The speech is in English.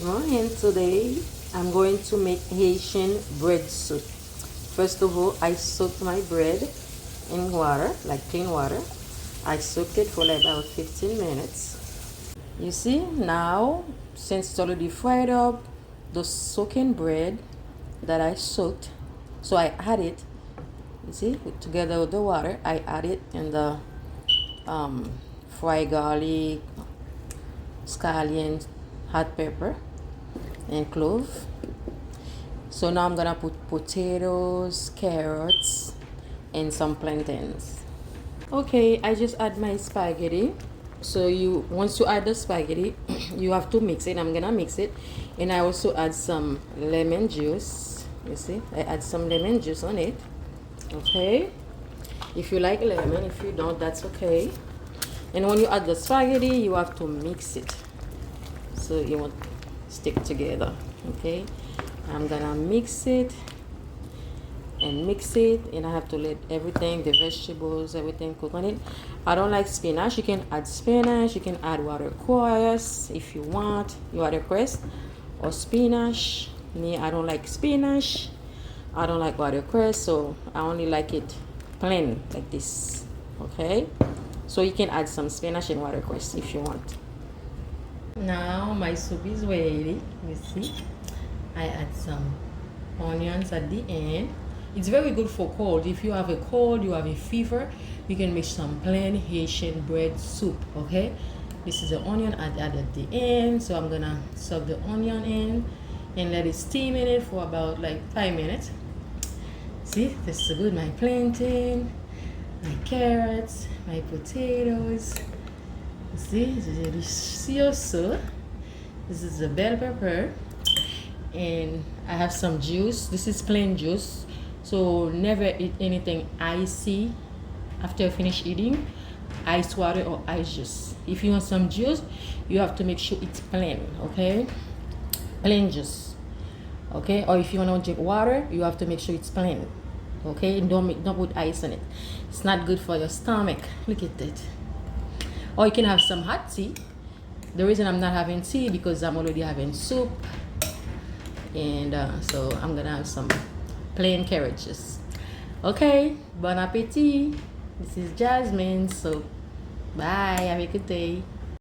And today I'm going to make Haitian bread soup. First of all, I soaked my bread in water, like clean water. I soaked it for like about 15 minutes. You see, now since it's already fried up, the soaking bread that I soaked, so I add it, you see, together with the water, I add it in the fried garlic, scallion, hot pepper, and clove. So now I'm gonna put potatoes, carrots, and some plantains. Okay, I just add my spaghetti. So you once you add the spaghetti, you have to mix it. I'm gonna mix it, and I also add some lemon juice. You see, I add some lemon juice on it. Okay, if you like lemon, if you don't, that's okay. And when you add the spaghetti, you have to mix it so it won't stick together. Okay, I'm gonna mix it and mix it, and I have to let everything, the vegetables, everything cook on it. I don't like spinach. You can add spinach, you can add watercress if you want watercress or spinach. Me, I don't like spinach, I don't like watercress, so I only like it plain like this. Okay, so you can add some spinach and watercress if you want. Now my soup is ready. You see, I add some onions at the end. It's very good for cold. If you have a cold, you have a fever, you can make some plain Haitian bread soup. Okay, this is the onion I add at the end, so I'm gonna soak the onion in and let it steam in it for about like 5 minutes. See, this is good. My plantain, my carrots, my potatoes. See, this is delicioso. This is the bell pepper, and I have some juice. This is plain juice, so never eat anything icy after you finish eating. Ice water or ice juice. If you want some juice, you have to make sure it's plain. Okay, plain juice. Okay, or if you want to drink water, you have to make sure it's plain. Okay, and don't put ice in it. It's not good for your stomach. Look at that. Or you can have some hot tea. The reason I'm not having tea because I'm already having soup, and so I'm gonna have some plain carrot juice. Okay, bon appetit. This is Jasmine. So bye. Have a good day.